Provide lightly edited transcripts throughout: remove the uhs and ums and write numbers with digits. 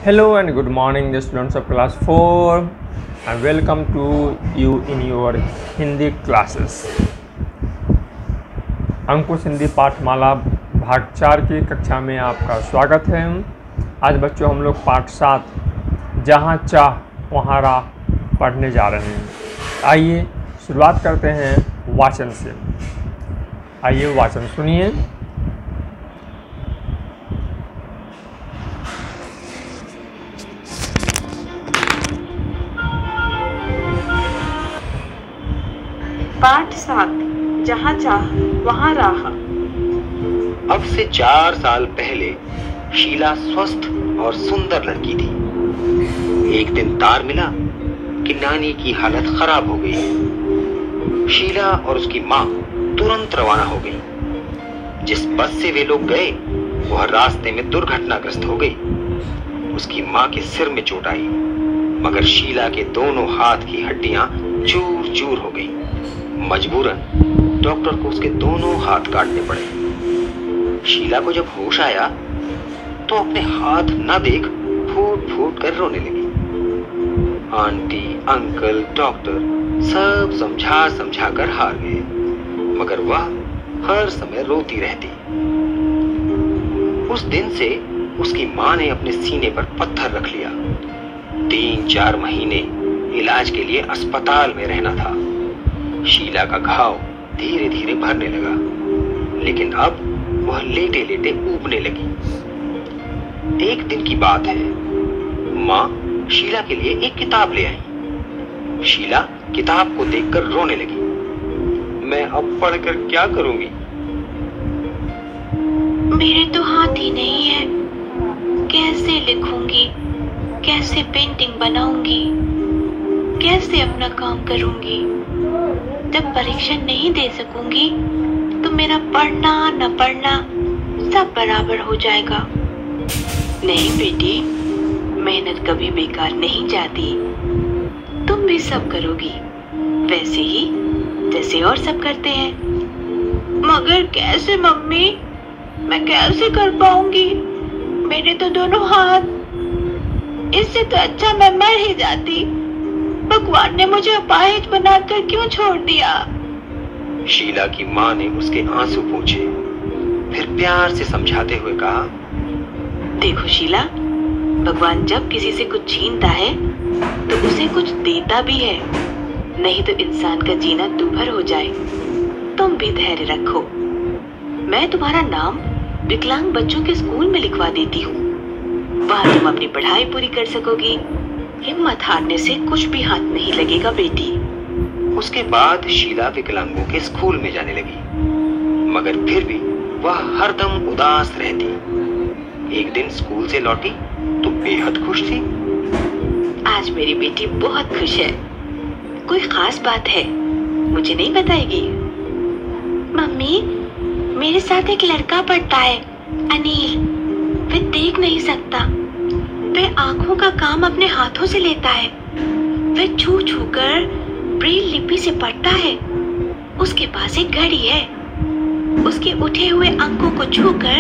Hello and good morning, the students of class 4, and welcome to you in your Hindi classes. अंकुश हिंदी पाठमाला भाग 4 की कक्षा में आपका स्वागत है। आज बच्चों हम लोग पाठ 7 जहाँ चाह वहाँ राह पढ़ने जा रहे हैं। आइए शुरुआत करते हैं वाचन से। आइए वाचन सुनिए। पाठ 7 जहाँ चाह वहाँ राह। अब से 4 साल पहले शीला स्वस्थ और सुंदर लड़की थी। एक दिन तार मिला कि नानी की हालत खराब हो गई है। शीला और उसकी माँ तुरंत रवाना हो गई। जिस बस से वे लोग गए वह रास्ते में दुर्घटनाग्रस्त हो गई। उसकी माँ के सिर में चोट आई, मगर शीला के दोनों हाथ की हड्डियां चूर चूर हो गई। मजबूरन डॉक्टर को उसके दोनों हाथ काटने पड़े। शीला को जब होश आया तो अपने हाथ न देख फूट फूट कर रोने लगी। आंटी, अंकल, डॉक्टर सब समझा समझा कर हार गए, मगर वह हर समय रोती रहती। उस दिन से उसकी माँ ने अपने सीने पर पत्थर रख लिया। 3-4 महीने इलाज के लिए अस्पताल में रहना था। शीला का घाव धीरे धीरे भरने लगा, लेकिन अब वह लेटे लेटे ऊबने लगी। एक दिन की बात है, माँ शीला के लिए एक किताब ले आई। शीला किताब को देखकर रोने लगी। मैं अब पढ़कर क्या करूंगी? मेरे तो हाथ ही नहीं है। कैसे लिखूंगी, कैसे पेंटिंग बनाऊंगी, कैसे अपना काम करूंगी? जब परीक्षा नहीं दे सकूंगी तो मेरा पढ़ना न पढ़ना सब बराबर हो जाएगा। नहीं बेटी, मेहनत कभी बेकार नहीं जाती। तुम भी सब करोगी वैसे ही जैसे और सब करते हैं। मगर कैसे मम्मी, मैं कैसे कर पाऊंगी? मेरे तो दोनों हाथ। इससे तो अच्छा मैं मर ही जाती। भगवान ने मुझे अपाहिज बनाकर क्यों छोड़ दिया? शीला की माँ ने उसके आंसू पोंछे, फिर प्यार से समझाते हुए कहा, देखो शीला, भगवान जब किसी से कुछ छीनता है तो उसे कुछ देता भी है, नहीं तो इंसान का जीना दूभर हो जाए। तुम भी धैर्य रखो। मैं तुम्हारा नाम विकलांग बच्चों के स्कूल में लिखवा देती हूँ। वहाँ तुम अपनी पढ़ाई पूरी कर सकोगी। हिम्मत हारने से कुछ भी हाथ नहीं लगेगा बेटी। उसके बाद शीला विकलांगों के स्कूल में जाने लगी, मगर फिर भी वह हरदम उदास रहती। एक दिन स्कूल से लौटी तो बेहद खुश थी। आज मेरी बेटी बहुत खुश है। कोई खास बात है? मुझे नहीं बताएगी? मम्मी, मेरे साथ एक लड़का पढ़ता है, अनिल। वह देख नहीं सकता। वह आंखों का काम अपने हाथों से लेता है। वह छू छू कर ब्रेल लिपि से पढ़ता है। उसके पास एक घड़ी है। उसके उठे हुए अंकों को छूकर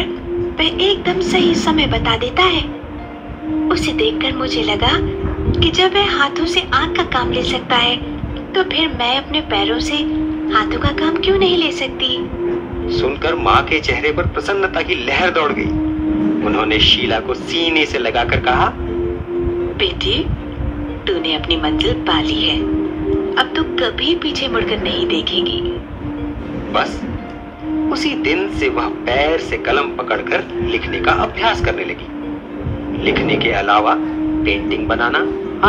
वह एकदम सही समय बता देता है। उसे देखकर मुझे लगा कि जब वह हाथों से आंख का काम ले सकता है तो फिर मैं अपने पैरों से हाथों का काम क्यों नहीं ले सकती? सुनकर माँ के चेहरे पर प्रसन्नता की लहर दौड़ गई। उन्होंने शीला को सीने से लगाकर कहा, बेटी, तूने अपनी मंजिल पा ली है। अब तू कभी पीछे मुड़कर नहीं देखेगी। बस उसी दिन से वह पैर से कलम पकड़कर लिखने का अभ्यास करने लगी। लिखने के अलावा पेंटिंग बनाना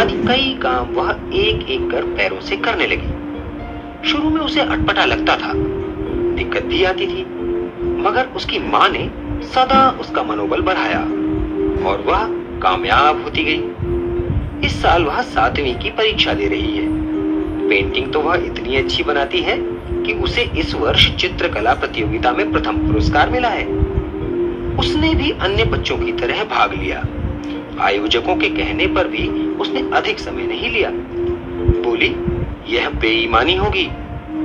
आदि कई काम वह एक एक कर पैरों से करने लगी। शुरू में उसे अटपटा लगता था, दिक्कत भी आती थी, मगर उसकी माँ ने सदा उसका मनोबल बढ़ाया और वह कामयाब होती गई। इस साल वह 7वीं की परीक्षा दे रही है। पेंटिंग तो वह इतनी अच्छी बनाती है कि उसे इस वर्ष चित्रकला प्रतियोगिता में प्रथम पुरस्कार मिला है। उसने भी अन्य बच्चों की तरह भाग लिया। आयोजकों के कहने पर भी उसने अधिक समय नहीं लिया। बोली, यह बेईमानी होगी,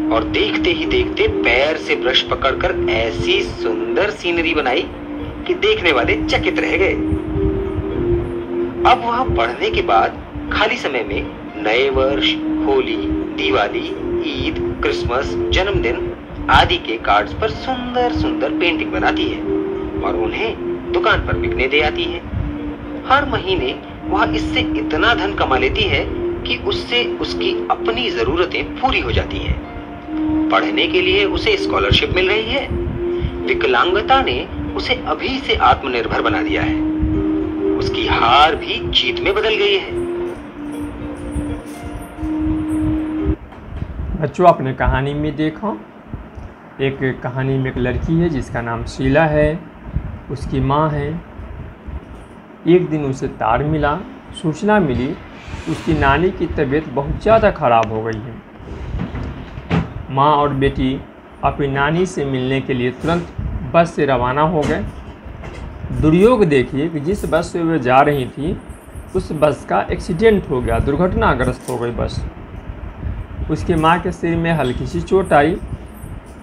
और देखते ही देखते पैर से ब्रश पकड़कर ऐसी सुंदर सीनरी बनाई कि देखने वाले चकित रह गए। अब वह पढ़ने के बाद खाली समय में नए वर्ष, होली, दिवाली, ईद, क्रिसमस, जन्मदिन आदि के कार्ड्स पर सुंदर सुंदर पेंटिंग बनाती है और उन्हें दुकान पर बिकने दे आती है। हर महीने वह इससे इतना धन कमा लेती है कि उससे उसकी अपनी जरूरतें पूरी हो जाती हैं। पढ़ने के लिए उसे स्कॉलरशिप मिल रही है। विकलांगता ने उसे अभी से आत्मनिर्भर बना दिया है। उसकी हार भी जीत में बदल गई है। बच्चों, आपने कहानी में देखा, एक कहानी में एक लड़की है जिसका नाम शीला है। उसकी माँ है। एक दिन उसे तार मिला, सूचना मिली उसकी नानी की तबीयत बहुत ज़्यादा ख़राब हो गई है। माँ और बेटी अपनी नानी से मिलने के लिए तुरंत बस से रवाना हो गए। दुर्योग देखिए कि जिस बस से वे जा रही थी उस बस का एक्सीडेंट हो गया, दुर्घटनाग्रस्त हो गई बस। उसके माँ के सिर में हल्की सी चोट आई,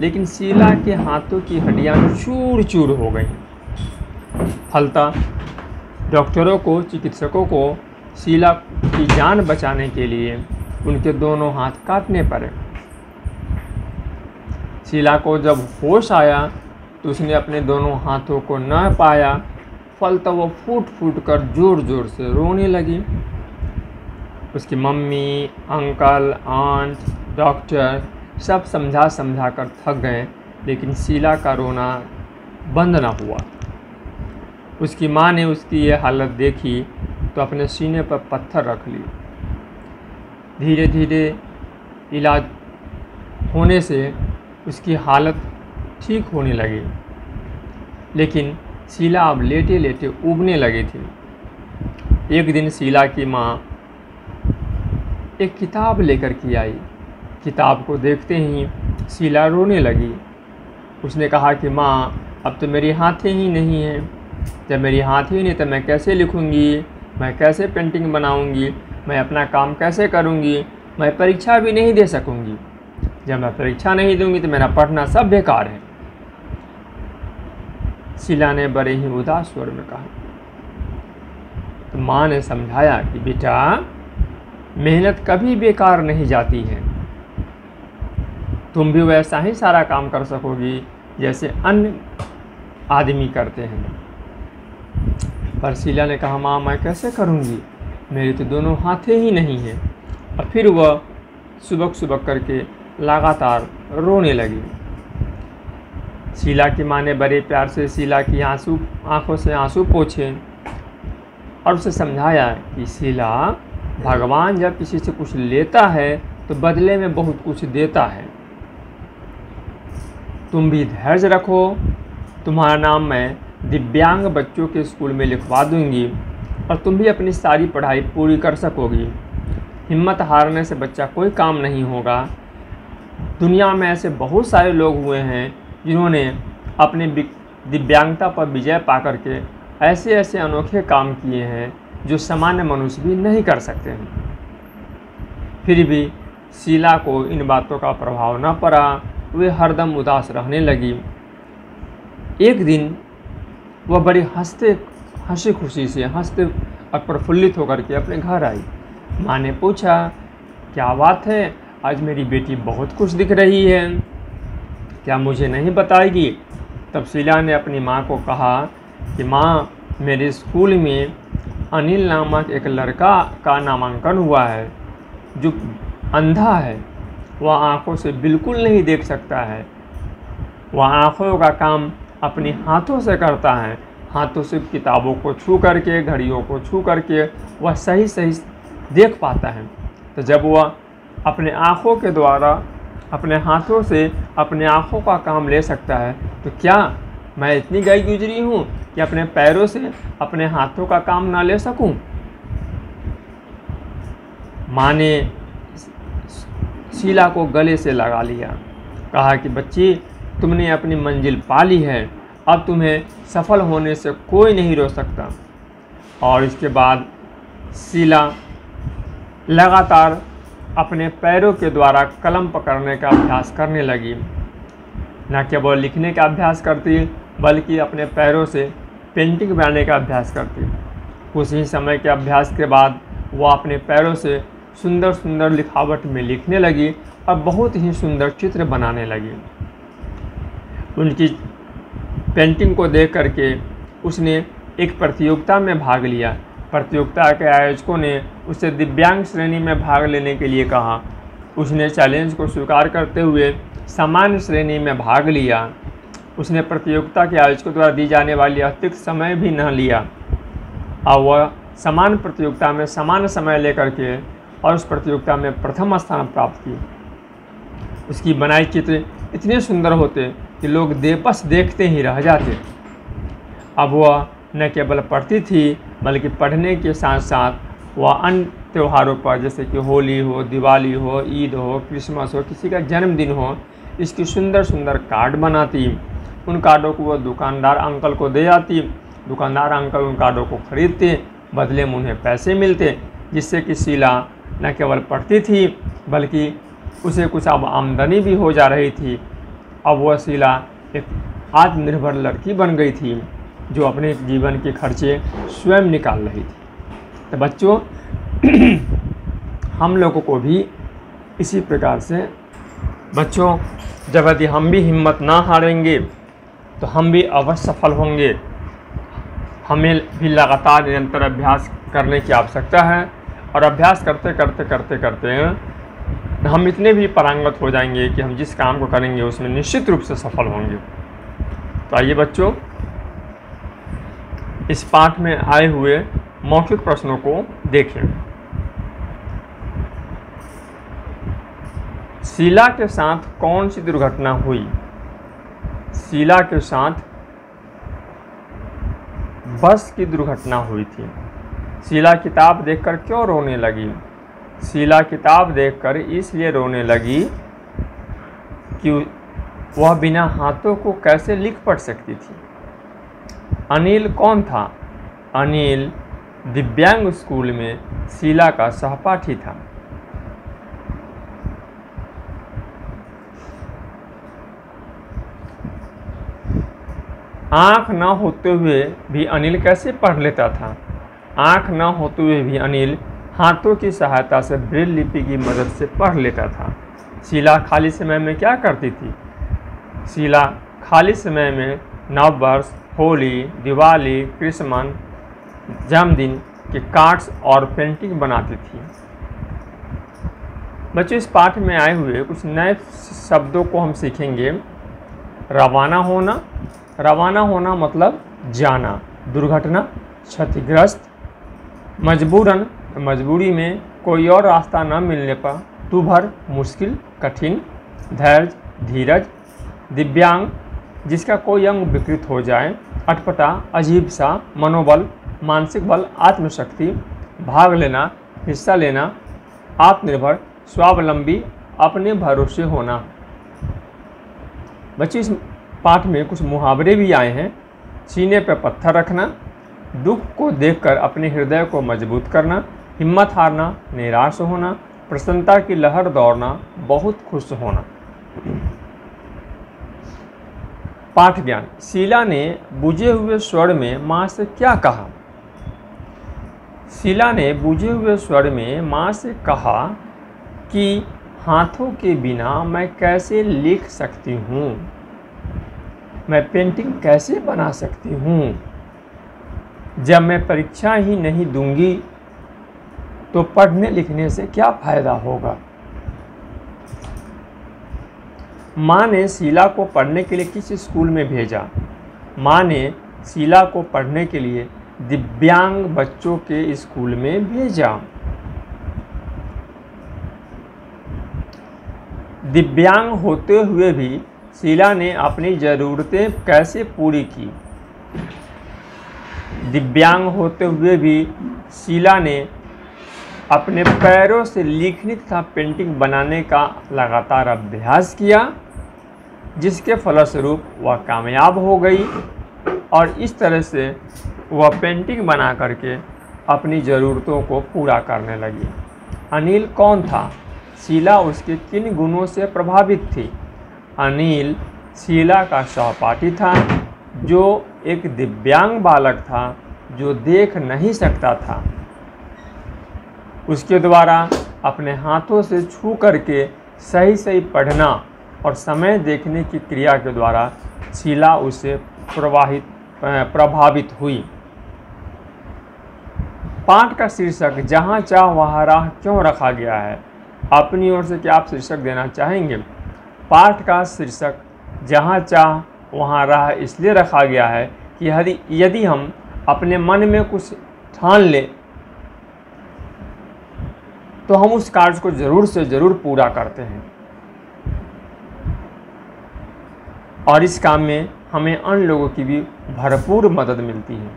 लेकिन शीला के हाथों की हड्डियाँ चूर चूर हो गई। फलता डॉक्टरों को, चिकित्सकों को शीला की जान बचाने के लिए उनके दोनों हाथ काटने पड़े। शीला को जब होश आया तो उसने अपने दोनों हाथों को न पाया। फलता वो फूट फूट कर ज़ोर ज़ोर से रोने लगी। उसकी मम्मी, अंकल, आंट, डॉक्टर सब समझा समझा कर थक गए, लेकिन शीला का रोना बंद न हुआ। उसकी माँ ने उसकी ये हालत देखी तो अपने सीने पर पत्थर रख ली। धीरे धीरे इलाज होने से उसकी हालत ठीक होने लगी, लेकिन शीला अब लेटे लेटे उबने लगी थी। एक दिन शीला की माँ एक किताब लेकर के आई। किताब को देखते ही शीला रोने लगी। उसने कहा कि माँ, अब तो मेरी हाथें ही नहीं हैं। जब मेरी हाथ ही नहीं तो मैं कैसे लिखूँगी, मैं कैसे पेंटिंग बनाऊँगी, मैं अपना काम कैसे करूँगी, मैं परीक्षा भी नहीं दे सकूँगी। जब मैं परीक्षा नहीं दूँगी तो मेरा पढ़ना सब बेकार है। शीला ने बड़े ही उदास स्वर में कहा। तो माँ ने समझाया कि बेटा, मेहनत कभी बेकार नहीं जाती है। तुम भी वैसा ही सारा काम कर सकोगी जैसे अन्य आदमी करते हैं। पर शीला ने कहा, माँ मैं कैसे करूँगी, मेरे तो दोनों हाथें ही नहीं हैं। और फिर वह सुबक सुबक करके लगातार रोने लगी। शीला की माँ ने बड़े प्यार से शीला की आंखों से आंसू पोंछे और उसे समझाया कि शीला, भगवान जब किसी से कुछ लेता है तो बदले में बहुत कुछ देता है। तुम भी धैर्य रखो। तुम्हारा नाम मैं दिव्यांग बच्चों के स्कूल में लिखवा दूंगी और तुम भी अपनी सारी पढ़ाई पूरी कर सकोगी। हिम्मत हारने से बच्चा कोई काम नहीं होगा। दुनिया में ऐसे बहुत सारे लोग हुए हैं जिन्होंने अपनी दिव्यांगता पर विजय पा करके ऐसे ऐसे अनोखे काम किए हैं जो सामान्य मनुष्य भी नहीं कर सकते हैं। फिर भी शीला को इन बातों का प्रभाव न पड़ा। वे हरदम उदास रहने लगी। एक दिन वह बड़ी हंसी खुशी से हंसते और प्रफुल्लित होकर के अपने घर आई। माँ ने पूछा, क्या बात है, आज मेरी बेटी बहुत खुश दिख रही है, क्या मुझे नहीं बताएगी? तब शीला ने अपनी माँ को कहा कि माँ, मेरे स्कूल में अनिल नामक एक लड़का का नामांकन हुआ है जो अंधा है। वह आँखों से बिल्कुल नहीं देख सकता है। वह आँखों का काम अपने हाथों से करता है। हाथों से किताबों को छू करके, घड़ियों को छू करके वह सही सही देख पाता है। तो जब वह अपने आँखों के द्वारा, अपने हाथों से अपने आँखों का काम ले सकता है, तो क्या मैं इतनी गई गुजरी हूँ कि अपने पैरों से अपने हाथों का काम ना ले सकूँ? माँ ने शीला को गले से लगा लिया। कहा कि बच्ची, तुमने अपनी मंजिल पा ली है। अब तुम्हें सफल होने से कोई नहीं रोक सकता। और इसके बाद शीला लगातार अपने पैरों के द्वारा कलम पकड़ने का अभ्यास करने लगी। न केवल लिखने का अभ्यास करती, बल्कि अपने पैरों से पेंटिंग बनाने का अभ्यास करती। कुछ ही समय के अभ्यास के बाद वह अपने पैरों से सुंदर सुंदर लिखावट में लिखने लगी और बहुत ही सुंदर चित्र बनाने लगी। उनकी पेंटिंग को देख करके उसने एक प्रतियोगिता में भाग लिया। प्रतियोगिता के आयोजकों ने उसे दिव्यांग श्रेणी में भाग लेने के लिए कहा। उसने चैलेंज को स्वीकार करते हुए सामान्य श्रेणी में भाग लिया। उसने प्रतियोगिता के आयोजकों द्वारा दी जाने वाली अतिरिक्त समय भी न लिया और वह समान प्रतियोगिता में समान समय लेकर के और उस प्रतियोगिता में प्रथम स्थान प्राप्त किए। उसकी बनाई चित्र इतने सुंदर होते कि लोग बस देखते ही रह जाते। अब वह न केवल पढ़ती थी बल्कि पढ़ने के साथ साथ वह अन्य त्योहारों पर जैसे कि होली हो, दिवाली हो, ईद हो, क्रिसमस हो, किसी का जन्मदिन हो, इसकी सुंदर सुंदर कार्ड बनाती। उन कार्डों को वह दुकानदार अंकल को दे आती। दुकानदार अंकल उन कार्डों को खरीदते, बदले में उन्हें पैसे मिलते, जिससे कि शीला न केवल पढ़ती थी बल्कि उसे कुछ अब आमदनी भी हो जा रही थी। अब वह शीला एक आत्मनिर्भर लड़की बन गई थी जो अपने जीवन के खर्चे स्वयं निकाल रही थी। तो बच्चों हम लोगों को भी इसी प्रकार से बच्चों जब यदि हम भी हिम्मत ना हारेंगे तो हम भी अवश्य सफल होंगे। हमें भी लगातार निरंतर अभ्यास करने की आवश्यकता है और अभ्यास करते करते करते करते हम इतने भी पारंगत हो जाएंगे कि हम जिस काम को करेंगे उसमें निश्चित रूप से सफल होंगे। तो आइए बच्चों इस पाठ में आए हुए मौखिक प्रश्नों को देखें। शीला के साथ कौन सी दुर्घटना हुई? शीला के साथ बस की दुर्घटना हुई थी। शीला किताब देखकर क्यों रोने लगी? शीला किताब देखकर इसलिए रोने लगी कि वह बिना हाथों को कैसे लिख पढ़ सकती थी। अनिल कौन था? अनिल दिव्यांग स्कूल में शीला का सहपाठी था। आँख न होते हुए भी अनिल कैसे पढ़ लेता था? आँख न होते हुए भी अनिल हाथों की सहायता से ब्रेल लिपि की मदद से पढ़ लेता था। शीला खाली समय में क्या करती थी? शीला खाली समय में नववर्ष, होली, दिवाली, क्रिसमस, जन्मदिन के कार्ड्स और पेंटिंग बनाती थी। बच्चों इस पाठ में आए हुए कुछ नए शब्दों को हम सीखेंगे। रवाना होना। रवाना होना मतलब जाना। दुर्घटना, क्षतिग्रस्त। मजबूरन, मजबूरी में, कोई और रास्ता न मिलने पर। दुभर, मुश्किल, कठिन। धैर्य, धीरज। दिव्यांग, जिसका कोई अंग विकृत हो जाए। अटपटा, अजीब सा। मनोबल, मानसिक बल, आत्मशक्ति। भाग लेना, हिस्सा लेना। आत्मनिर्भर, स्वावलंबी, अपने भरोसे होना। बच्चे इस पाठ में कुछ मुहावरे भी आए हैं। सीने पर पत्थर रखना, दुख को देखकर अपने हृदय को मजबूत करना, हिम्मत हारना, निराश होना, प्रसन्नता की लहर दौड़ना, बहुत खुश होना। पाठ ज्ञान। शीला ने बुझे हुए स्वर में माँ से क्या कहा? शीला ने बुझे हुए स्वर में माँ से कहा कि हाथों के बिना मैं कैसे लिख सकती हूँ, मैं पेंटिंग कैसे बना सकती हूँ। जब मैं परीक्षा ही नहीं दूंगी तो पढ़ने लिखने से क्या फ़ायदा होगा। माँ ने शीला को पढ़ने के लिए किस स्कूल में भेजा? माँ ने शीला को पढ़ने के लिए दिव्यांग बच्चों के स्कूल में भेजा। दिव्यांग होते हुए भी शीला ने अपनी ज़रूरतें कैसे पूरी की? दिव्यांग होते हुए भी शीला ने अपने पैरों से लिखने तथा पेंटिंग बनाने का लगातार अभ्यास किया, जिसके फलस्वरूप वह कामयाब हो गई और इस तरह से वह पेंटिंग बना करके अपनी ज़रूरतों को पूरा करने लगी। अनिल कौन था? शीला उसके किन गुणों से प्रभावित थी? अनिल शीला का सहपाठी था जो एक दिव्यांग बालक था जो देख नहीं सकता था, उसके द्वारा अपने हाथों से छू करके सही सही पढ़ना और समय देखने की क्रिया के द्वारा शीला उससे प्रभावित हुई। पाठ का शीर्षक जहाँ चाह वहाँ राह क्यों रखा गया है? अपनी ओर से क्या आप शीर्षक देना चाहेंगे? पाठ का शीर्षक जहाँ चाह वहाँ राह इसलिए रखा गया है कि यदि हम अपने मन में कुछ ठान लें तो हम उस कार्य को ज़रूर से ज़रूर पूरा करते हैं, और इस काम में हमें अन्य लोगों की भी भरपूर मदद मिलती है।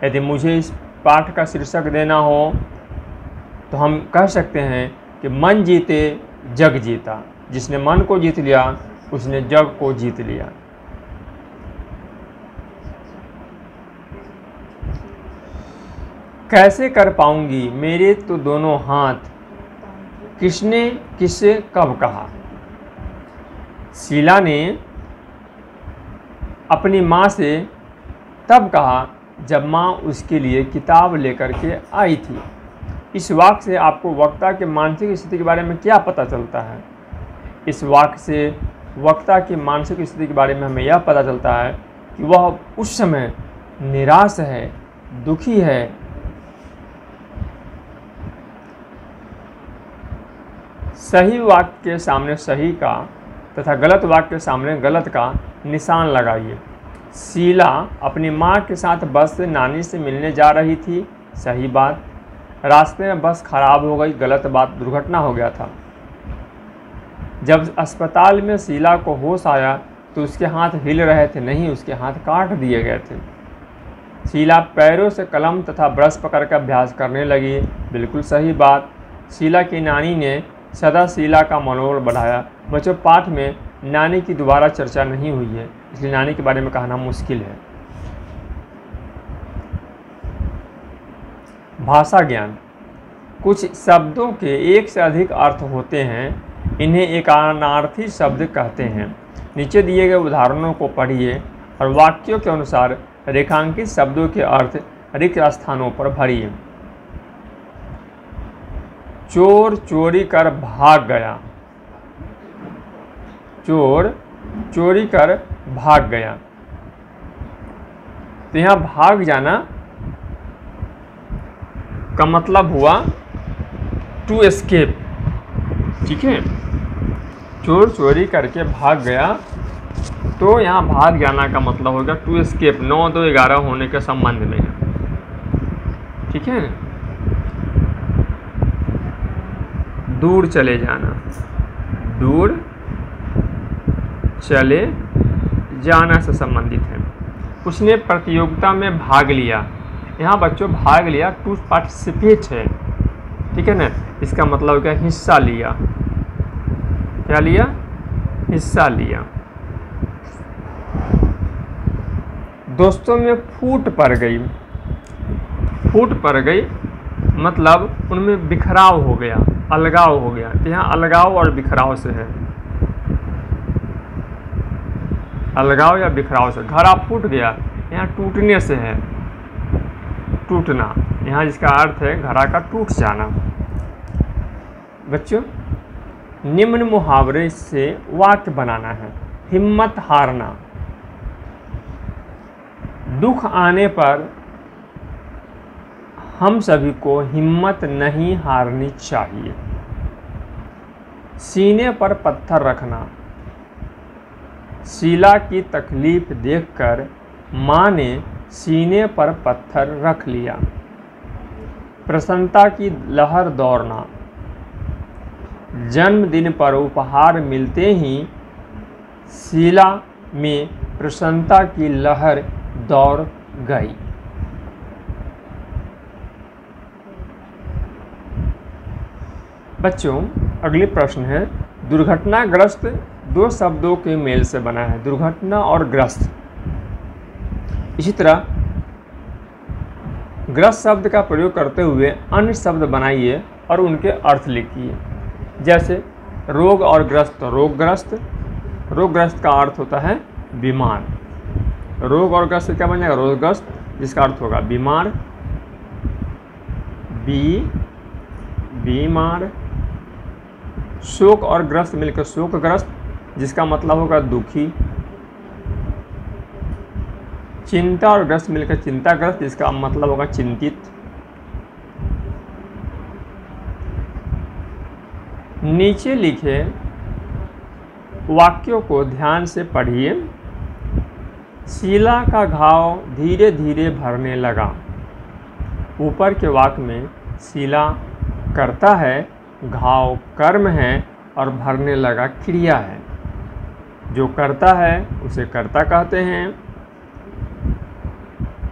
यदि मुझे इस पाठ का शीर्षक देना हो तो हम कह सकते हैं कि मन जीते जग जीता। जिसने मन को जीत लिया उसने जग को जीत लिया। कैसे कर पाऊंगी मेरे तो दोनों हाथ, किसने किसे कब कहा? शीला ने अपनी माँ से तब कहा जब माँ उसके लिए किताब लेकर के आई थी। इस वाक्य से आपको वक्ता के मानसिक स्थिति के बारे में क्या पता चलता है? इस वाक्य से वक्ता की मानसिक स्थिति के बारे में हमें यह पता चलता है कि वह उस समय निराश है, दुखी है। सही वाक्य के सामने सही का तथा गलत वाक्य के सामने गलत का निशान लगाइए। शीला अपनी माँ के साथ बस से नानी से मिलने जा रही थी। सही बात। रास्ते में बस खराब हो गई। गलत बात। दुर्घटना हो गया था। जब अस्पताल में शीला को होश आया तो उसके हाथ हिल रहे थे नहीं, उसके हाथ काट दिए गए थे। शीला पैरों से कलम तथा ब्रश पकड़कर अभ्यास करने लगी। बिल्कुल सही बात। शीला की नानी ने सदा शीला का मनोबल बढ़ाया। बच्चों, पाठ में नानी की दोबारा चर्चा नहीं हुई है, इसलिए नानी के बारे में कहना मुश्किल है। भाषा ज्ञान। कुछ शब्दों के एक से अधिक अर्थ होते हैं, इन्हें एकानार्थी शब्द कहते हैं। नीचे दिए गए उदाहरणों को पढ़िए और वाक्यों के अनुसार रेखांकित शब्दों के अर्थ रिक्त स्थानों पर भरिए। चोर चोरी कर भाग गया। चोर चोरी कर भाग गया। तो यहाँ भाग जाना का मतलब हुआ टू एस्केप। ठीक है, चोर चोरी करके भाग गया, तो यहाँ भाग जाना का मतलब होगा टू एस्केप। 9, 2, 11 होने के संबंध में है। ठीक है, दूर चले जाना। दूर चले जाना से संबंधित है। उसने प्रतियोगिता में भाग लिया। यहाँ बच्चों भाग लिया टू पार्टिसिपेट है। ठीक है ना, इसका मतलब क्या? हिस्सा लिया। क्या लिया? हिस्सा लिया। दोस्तों में फूट पड़ गई। फूट पड़ गई मतलब उनमें बिखराव हो गया, अलगाव हो गया। तो यहाँ अलगाव और बिखराव से है। अलगाव या बिखराव से। घड़ा फूट गया, यहाँ टूटने से है। टूटना, यहाँ जिसका अर्थ है घड़ा का टूट जाना। बच्चों, निम्न मुहावरे से वाक्य बनाना है। हिम्मत हारना। दुख आने पर हम सभी को हिम्मत नहीं हारनी चाहिए। सीने पर पत्थर रखना। शीला की तकलीफ देखकर माँ ने सीने पर पत्थर रख लिया। प्रसन्नता की लहर दौड़ना। जन्मदिन पर उपहार मिलते ही शीला में प्रसन्नता की लहर दौड़ गई। बच्चों, अगले प्रश्न है, दुर्घटनाग्रस्त दो शब्दों के मेल से बना है। दुर्घटना और ग्रस्त। इसी तरह ग्रस्त शब्द का प्रयोग करते हुए अन्य शब्द बनाइए और उनके अर्थ लिखिए। जैसे रोग और ग्रस्त। रोगग्रस्त। रोगग्रस्त का अर्थ होता है बीमार। रोग और ग्रस्त क्या बन जाएगा? रोगग्रस्त। जिसका अर्थ होगा बीमार, बीमार। शोक और ग्रस्त मिलकर शोकग्रस्त, जिसका मतलब होगा दुखी। चिंता और ग्रस्त मिलकर चिंताग्रस्त, जिसका मतलब होगा चिंतित। नीचे लिखे वाक्यों को ध्यान से पढ़िए। शीला का घाव धीरे धीरे भरने लगा। ऊपर के वाक्य में शीला कर्ता है, घाव कर्म है और भरने लगा क्रिया है। जो करता है उसे कर्ता कहते हैं,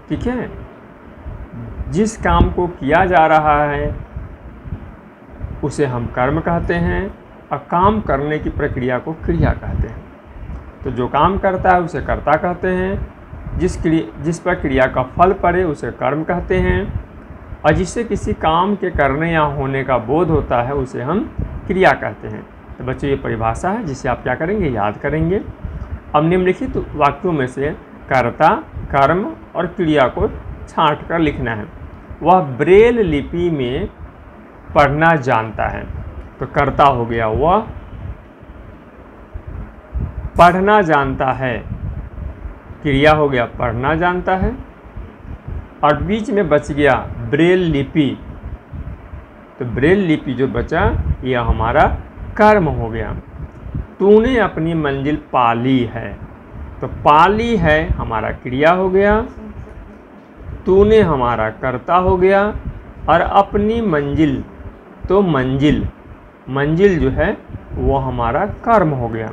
ठीक है। जिस काम को किया जा रहा है उसे हम कर्म कहते हैं और काम करने की प्रक्रिया को क्रिया कहते हैं। तो जो काम करता है उसे कर्ता कहते हैं, जिस पर क्रिया का फल पड़े उसे कर्म कहते हैं, और जिससे किसी काम के करने या होने का बोध होता है उसे हम क्रिया कहते हैं। तो बच्चों ये परिभाषा है जिसे आप क्या करेंगे, याद करेंगे। अब निम्नलिखित वाक्यों में से कर्ता, कर्म और क्रिया को छांट कर लिखना है। वह ब्रेल लिपि में पढ़ना जानता है। तो कर्ता हो गया वह पढ़ना जानता है, क्रिया हो गया पढ़ना जानता है, और बीच में बच गया ब्रेल लिपि। तो ब्रेल लिपि जो बचा यह हमारा कर्म हो गया। तूने अपनी मंजिल पाली है, तो पाली है हमारा क्रिया हो गया, तूने हमारा कर्ता हो गया, और अपनी मंजिल तो मंजिल जो है वो हमारा कर्म हो गया।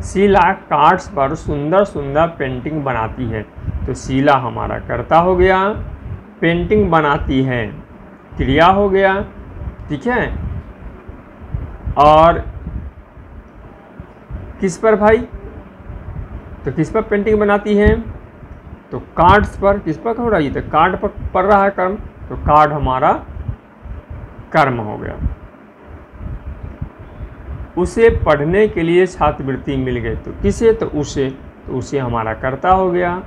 शीला कार्ड्स पर सुंदर सुंदर पेंटिंग बनाती है, तो शीला हमारा कर्ता हो गया, पेंटिंग बनाती है क्रिया हो गया, ठीक है। और किस पर भाई, तो किस पर पेंटिंग बनाती है, तो कार्ड्स पर। किस पर हो रही है, तो कार्ड पर पड़ रहा है कर्म, तो कार्ड हमारा कर्म हो गया। उसे पढ़ने के लिए छात्रवृत्ति मिल गई, तो किसे, तो उसे हमारा कर्ता हो गया,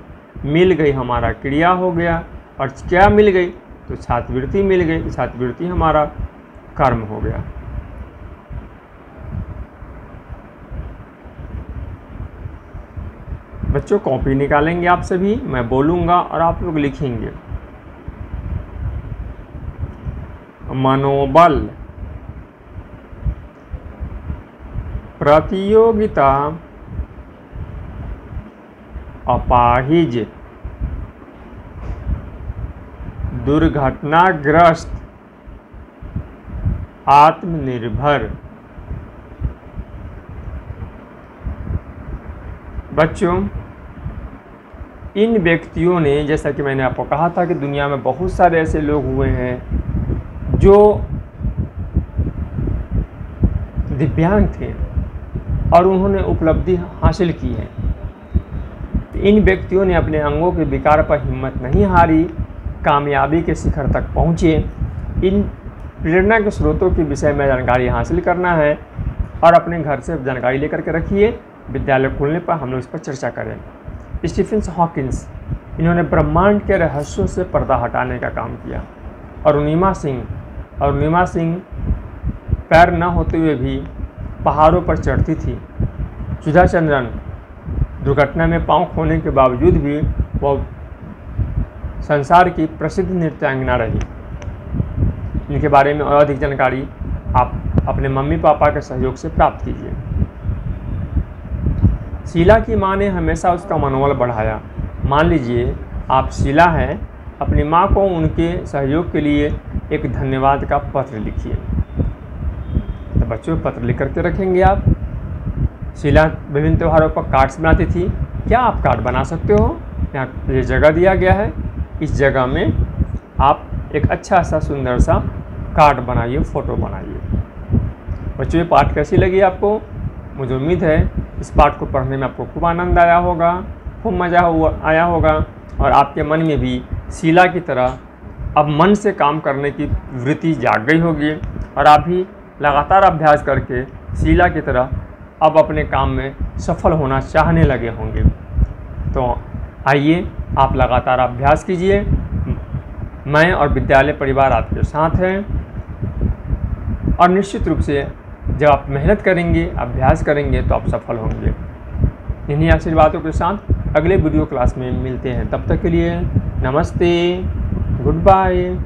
मिल गई हमारा क्रिया हो गया, और क्या मिल गई, तो छात्रवृत्ति मिल गई, छात्रवृत्ति हमारा कर्म हो गया। बच्चों कॉपी निकालेंगे आप सभी, मैं बोलूँगा और आप लोग लिखेंगे। मनोबल, प्रतियोगिता, अपाहिज, दुर्घटनाग्रस्त, आत्मनिर्भर। बच्चों इन व्यक्तियों ने, जैसा कि मैंने आपको कहा था कि दुनिया में बहुत सारे ऐसे लोग हुए हैं जो दिव्यांग थे और उन्होंने उपलब्धि हासिल की है। इन व्यक्तियों ने अपने अंगों के विकार पर हिम्मत नहीं हारी, कामयाबी के शिखर तक पहुँचे। इन प्रेरणा के स्रोतों के विषय में जानकारी हासिल करना है और अपने घर से जानकारी लेकर के रखिए। विद्यालय खुलने पर हम लोग इस पर चर्चा करें। स्टीफन हॉकिंस, इन्होंने ब्रह्मांड के रहस्यों से पर्दा हटाने का काम किया। अरुणिमा सिंह पैर न होते हुए भी पहाड़ों पर चढ़ती थी। सुधा चंद्रन दुर्घटना में पांव खोने के बावजूद भी वह संसार की प्रसिद्ध नृत्यांगना रही। इनके बारे में और अधिक जानकारी आप अपने मम्मी पापा के सहयोग से प्राप्त कीजिए। शीला की माँ ने हमेशा उसका मनोबल बढ़ाया। मान लीजिए आप शीला हैं, अपनी माँ को उनके सहयोग के लिए एक धन्यवाद का पत्र लिखिए। तो बच्चों पत्र लिख करके रखेंगे आप। शीला विभिन्न त्योहारों पर कार्ड्स बनाती थी। क्या आप कार्ड बना सकते हो? यहाँ ये जगह दिया गया है, इस जगह में आप एक अच्छा सा सुंदर सा कार्ड बनाइए, फ़ोटो बनाइए। बच्चों ये पाठ कैसी लगी आपको? मुझे उम्मीद है इस पाठ को पढ़ने में आपको खूब आनंद आया होगा, खूब मज़ा आया होगा और आपके मन में भी शीला की तरह अब मन से काम करने की वृत्ति जाग गई होगी और आप भी लगातार अभ्यास करके शीला की तरह अब अपने काम में सफल होना चाहने लगे होंगे। तो आइए आप लगातार अभ्यास कीजिए। मैं और विद्यालय परिवार आपके साथ हैं और निश्चित रूप से जब आप मेहनत करेंगे, अभ्यास करेंगे तो आप सफल होंगे। इन्हीं आशीर्वादों के साथ अगले वीडियो क्लास में मिलते हैं। तब तक के लिए नमस्ते, गुड बाय।